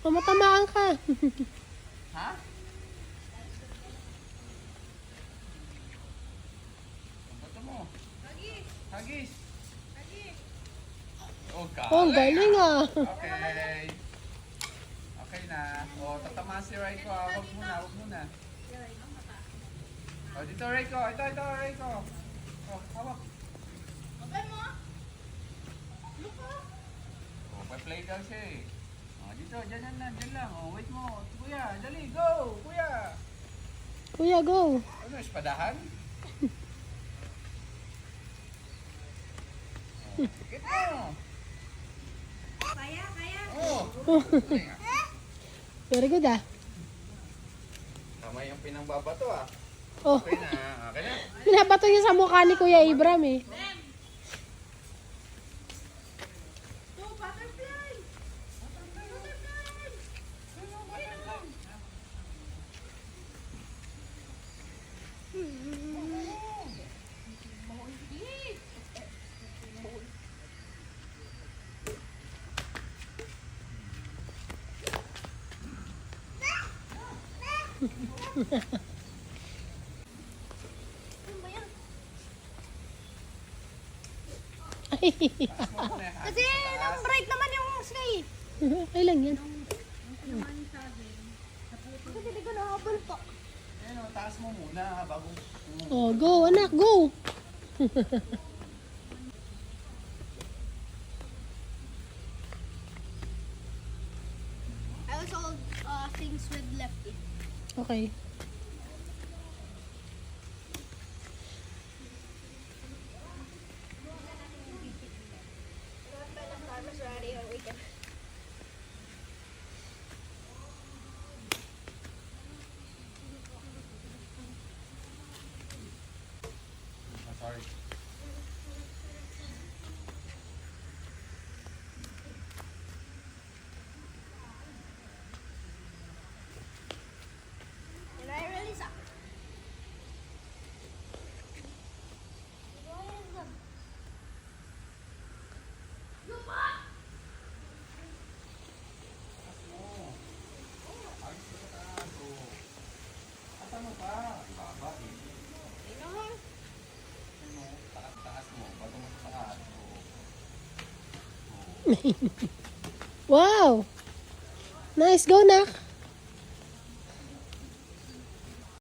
Mamatamaan ka. Ha? Ang bato mo? Hagis! Hagis! Oh, Oh, ang galing ah. Okay. Okay na. Oh, tatamaan si Raiko. Huwag muna, huwag muna. Oh, dito Raiko. Ito, Raiko. Oh, hawak. Oh, pa-play daw siya eh. Oh, dito, dyan lang. Oh, wait mo. Kuya, dali, go! Kuya! Kuya, go. Ano, espadahan? Oh, get mo! Oh! Very good ah. Tama yung pinangbabato ah. Oh, Okay na. Okay na. pinabato niya sa mukha ni Kuya Ibram eh. Kasi Ang bright naman yung sky. Okay lang yan. Kasi hindi ko nahabol po. Ayun o, taas mo muna bago... Oh, go anak, go. I was all things with lefty. Okay. Farmers ready on weekend. Oh, sorry. And I really suck. Taas mo. Ayos ka sa taas. Oh. Taas mo pa. Baba eh. Ano, taas mo. Bago mo sa taas. Oh. Wow. Nice, go nak.